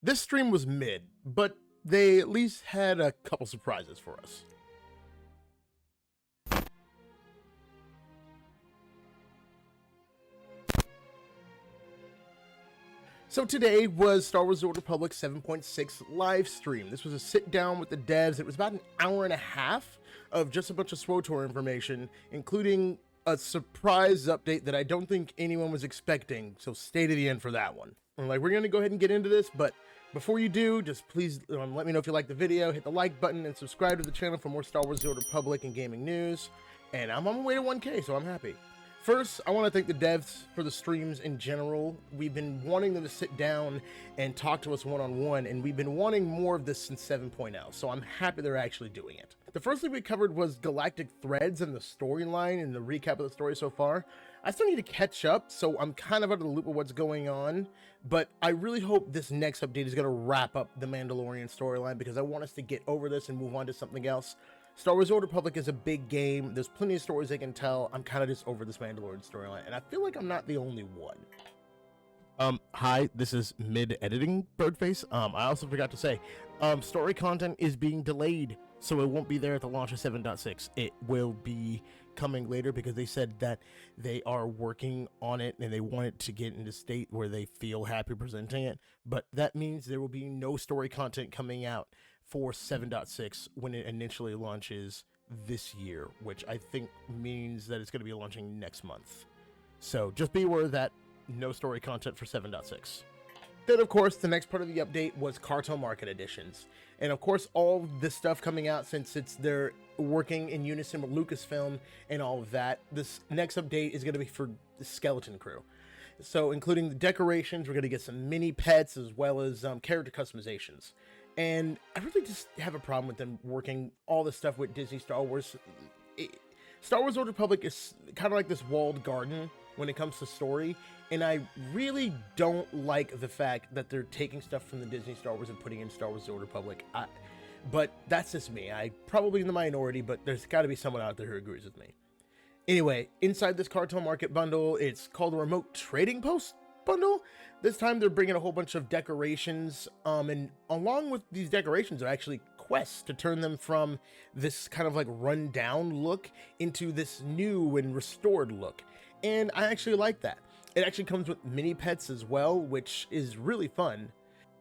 This stream was mid, but they at least had a couple surprises for us. So today was Star Wars The Old Republic 7.6 live stream. This was a sit down with the devs. It was about an hour and a half of just a bunch of Swtor information, including a surprise update that I don't think anyone was expecting. So stay to the end for that one. We're going to go ahead and get into this, but before you do, just please let me know if you like the video, hit the like button, and subscribe to the channel for more Star Wars The Old Republic and gaming news. And I'm on my way to 1K, so I'm happy. First, I want to thank the devs for the streams in general. We've been wanting them to sit down and talk to us one-on-one, and we've been wanting more of this since 7.0, so I'm happy they're actually doing it. The first thing we covered was galactic threads and the storyline and the recap of the story so far. I still need to catch up, so I'm kind of out of the loop of what's going on, but I really hope this next update is going to wrap up the Mandalorian storyline, because I want us to get over this and move on to something else. Star Wars The Old Republic is a big game. There's plenty of stories they can tell. I'm kind of just over this Mandalorian storyline, and I feel like I'm not the only one. Hi, this is mid-editing Birdface. I also forgot to say, story content is being delayed, so it won't be there at the launch of 7.6. It will be coming later because they said that they are working on it and they want it to get into state where they feel happy presenting it. But that means there will be no story content coming out for 7.6 when it initially launches this year, which I think means that it's going to be launching next month. So just be aware that no story content for 7.6. Then, of course, the next part of the update was Cel Market editions. And, of course, all this stuff coming out since they're working in unison with Lucasfilm and all of that. This next update is going to be for the Skeleton Crew. So, including the decorations, we're going to get some mini pets as well as character customizations. And I really just have a problem with them working all this stuff with Disney Star Wars. Star Wars Old Republic is kind of like this walled garden when it comes to story, and I really don't like the fact that they're taking stuff from the Disney Star Wars and putting in Star Wars The Old Republic. But that's just me. I'm probably in the minority, but there's got to be someone out there who agrees with me. Anyway, inside this Cel Market bundle, it's called a Remote Trading Post bundle. This time they're bringing a whole bunch of decorations, and along with these decorations are actually quests to turn them from this kind of like run-down look into this new and restored look. And I actually like that. It actually comes with mini pets as well, which is really fun.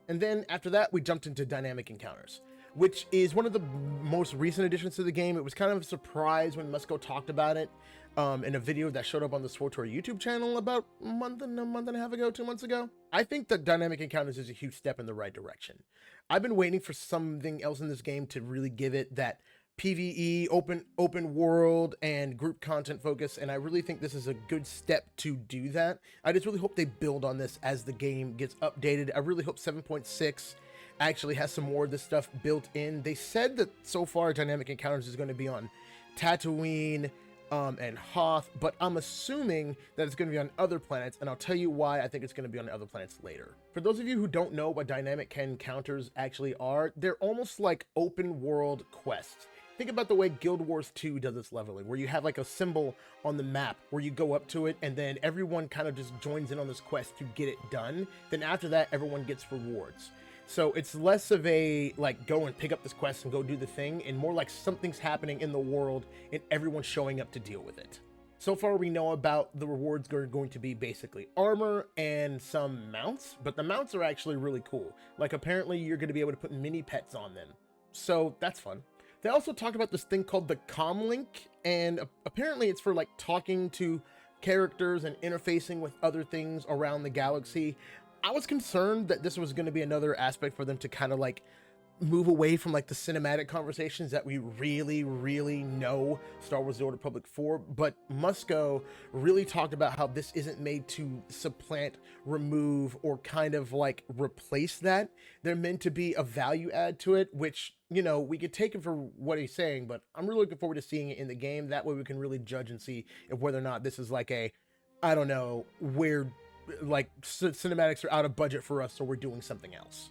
And then after that, we jumped into dynamic encounters, which is one of the most recent additions to the game. It was kind of a surprise when Musco talked about it in a video that showed up on the Swtor YouTube channel about a month and a half ago, 2 months ago. I think that dynamic encounters is a huge step in the right direction. I've been waiting for something else in this game to really give it that PvE, open world, and group content focus, and I really think this is a good step to do that. I just really hope they build on this as the game gets updated. I really hope 7.6 actually has some more of this stuff built in. They said that so far Dynamic Encounters is going to be on Tatooine and Hoth, but I'm assuming that it's going to be on other planets, and I'll tell you why I think it's going to be on other planets later. For those of you who don't know what Dynamic Encounters actually are, they're almost like open world quests. Think about the way Guild Wars 2 does its leveling, where you have like a symbol on the map where you go up to it and then everyone kind of just joins in on this quest to get it done. Then after that, everyone gets rewards. So it's less of a like go and pick up this quest and go do the thing, and more like something's happening in the world and everyone's showing up to deal with it. So far we know about the rewards are going to be basically armor and some mounts, but the mounts are actually really cool. Like apparently you're going to be able to put mini pets on them. So that's fun. They also talked about this thing called the Comlink, and apparently it's for like talking to characters and interfacing with other things around the galaxy. I was concerned that this was going to be another aspect for them to kind of like move away from like the cinematic conversations that we really know Star Wars The Old Republic for, but Musco really talked about how this isn't made to supplant, remove, or kind of like replace that. They're meant to be a value add to it, which, you know, we could take it for what he's saying, but I'm really looking forward to seeing it in the game. That way we can really judge and see if whether or not this is like a, I don't know, weird, like cinematics are out of budget for us, so we're doing something else.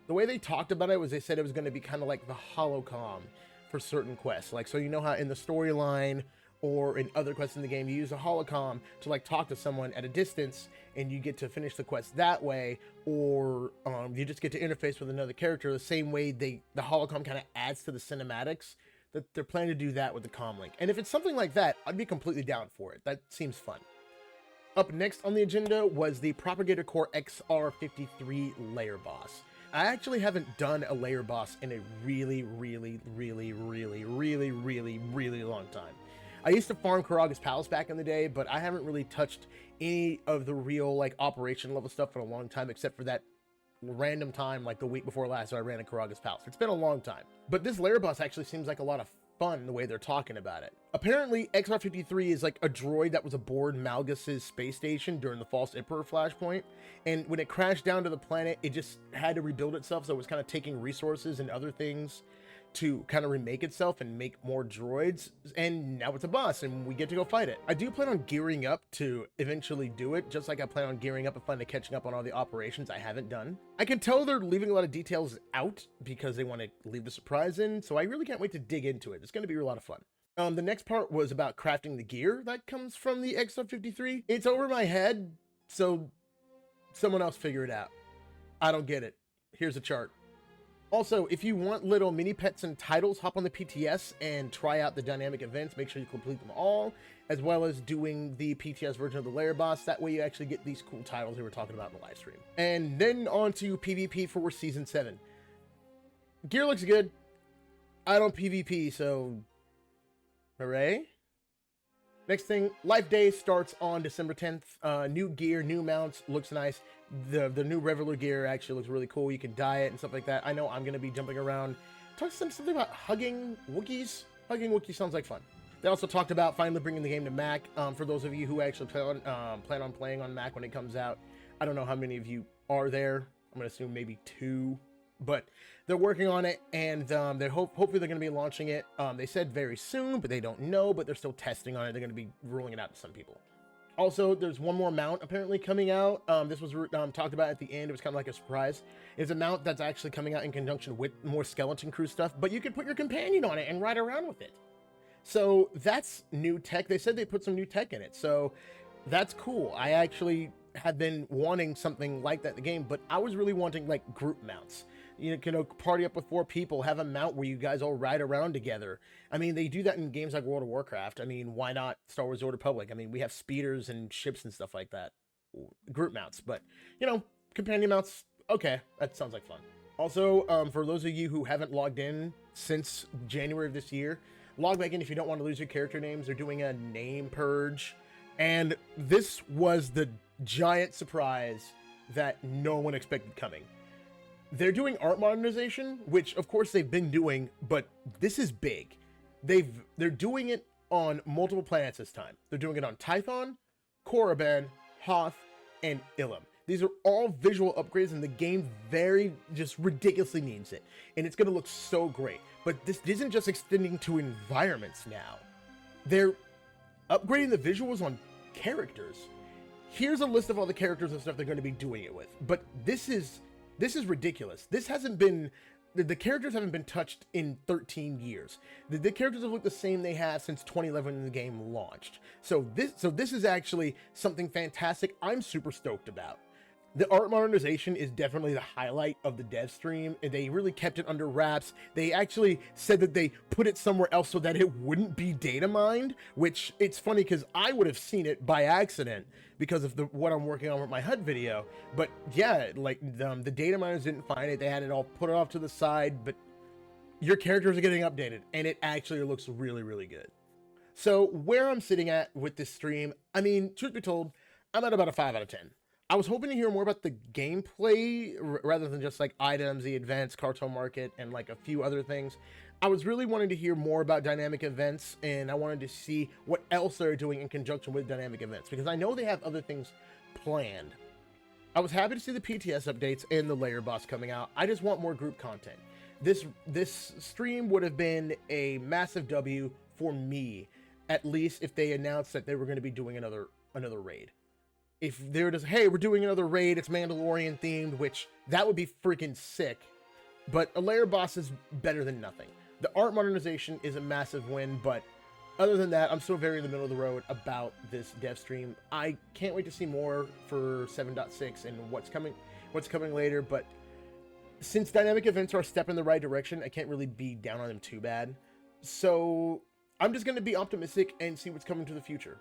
The way they talked about it was they said it was going to be kind of like the holocom for certain quests. Like, so you know how in the storyline or in other quests in the game, you use a holocom to like talk to someone at a distance, and you get to finish the quest that way, or you just get to interface with another character the same way the holocom kind of adds to the cinematics. That they're planning to do that with the comlink. And if it's something like that, I'd be completely down for it. That seems fun. Up next on the agenda was the Propagator Core XR53 layer boss. I actually haven't done a layer boss in a really long time. I used to farm Korriban's Palace back in the day, but I haven't really touched any of the real like operation level stuff for a long time, except for that random time like the week before last where I ran a Korriban's Palace. It's been a long time. But this layer boss actually seems like a lot of fun the way they're talking about it. Apparently, XR53 is like a droid that was aboard Malgus's space station during the False Emperor flashpoint, and when it crashed down to the planet, it just had to rebuild itself, so it was kind of taking resources and other things to kind of remake itself and make more droids, and now it's a boss and we get to go fight it. I do plan on gearing up to eventually do it, just like I plan on gearing up and finally catching up on all the operations I haven't done. I can tell they're leaving a lot of details out because they want to leave the surprise in, so I really can't wait to dig into it. It's going to be a lot of fun. The next part was about crafting the gear that comes from the XR53. It's over my head, so someone else figure it out. I don't get it. Here's a chart. Also, if you want little mini pets and titles, hop on the PTS and try out the dynamic events. Make sure you complete them all, as well as doing the PTS version of the layer boss. That way you actually get these cool titles we were talking about in the live stream. And then on to PvP for Season 7. Gear looks good. I don't PvP, so hooray. Next thing, Life Day starts on December 10th. New gear, new mounts, looks nice. The new Reveler gear actually looks really cool. You can dye it and stuff like that. I know I'm going to be jumping around. Talk something about hugging Wookiees. Hugging Wookiees sounds like fun. They also talked about finally bringing the game to Mac. For those of you who actually plan on playing on Mac when it comes out. I don't know how many of you are there. I'm going to assume maybe 2. But they're working on it, and hopefully they're going to be launching it. They said very soon, but they don't know, but they're still testing on it. They're going to be rolling it out to some people. Also, there's one more mount apparently coming out. This was talked about at the end. It was kind of like a surprise. It's a mount that's actually coming out in conjunction with more Skeleton Crew stuff, but you can put your companion on it and ride around with it. So that's new tech. They said they put some new tech in it, so that's cool. I actually have been wanting something like that in the game, but I was really wanting like group mounts. You know, party up with 4 people, have a mount where you guys all ride around together. I mean, they do that in games like World of Warcraft. I mean, why not Star Wars: The Old Republic? I mean, we have speeders and ships and stuff like that. Group mounts, but, you know, companion mounts, okay, that sounds like fun. Also, for those of you who haven't logged in since January of this year, log back in if you don't want to lose your character names. They're doing a name purge, and this was the giant surprise that no one expected coming. They're doing art modernization, which of course they've been doing, but this is big. They're doing it on multiple planets this time. They're doing it on Tython, Korriban, Hoth, and Illum. These are all visual upgrades, and the game very just ridiculously needs it. And it's going to look so great. But this isn't just extending to environments now. They're upgrading the visuals on characters. Here's a list of all the characters and stuff they're going to be doing it with. But this is ridiculous. This hasn't been, the characters haven't been touched in 13 years. The characters have looked the same they have since 2011 when the game launched. So this is actually something fantastic I'm super stoked about. The art modernization is definitely the highlight of the dev stream, and they really kept it under wraps. They actually said that they put it somewhere else so that it wouldn't be data mined, which it's funny because I would have seen it by accident because of what I'm working on with my HUD video. But yeah, like the data miners didn't find it. They had it all put off to the side, but your characters are getting updated, and it actually looks really, really good. So where I'm sitting at with this stream, I mean, truth be told, I'm at about a 5 out of 10. I was hoping to hear more about the gameplay rather than just like items, the advanced cartel market, and like a few other things. I was really wanting to hear more about dynamic events, and I wanted to see what else they're doing in conjunction with dynamic events, because I know they have other things planned. I was happy to see the PTS updates and the layer boss coming out. I just want more group content. This stream would have been a massive W for me, at least if they announced that they were going to be doing another raid. If they were just, hey, we're doing another raid, it's Mandalorian themed, which that would be freaking sick. But a layer boss is better than nothing. The art modernization is a massive win, but other than that, I'm still very in the middle of the road about this dev stream. I can't wait to see more for 7.6 and what's coming later, but since dynamic events are a step in the right direction, I can't really be down on them too bad. So I'm just going to be optimistic and see what's coming to the future.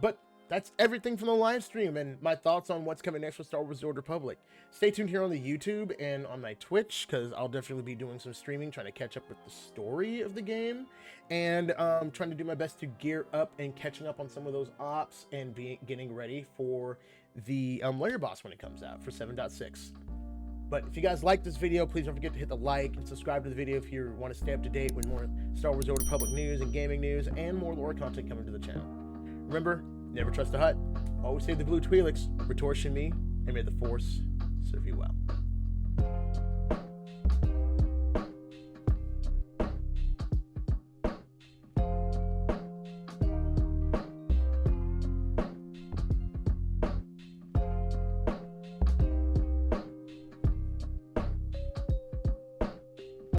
But that's everything from the live stream and my thoughts on what's coming next with Star Wars: The Old Republic. Stay tuned here on the YouTube and on my Twitch, because I'll definitely be doing some streaming, trying to catch up with the story of the game, and trying to do my best to gear up and catching up on some of those ops and getting ready for the layer boss when it comes out for 7.6. But if you guys like this video, please don't forget to hit the like and subscribe to the video if you want to stay up to date with more Star Wars: The Old Republic news and gaming news and more lore content coming to the channel. Remember, never trust a hut, always save the blue Twi'leks, Retortion me, and may the Force serve you well.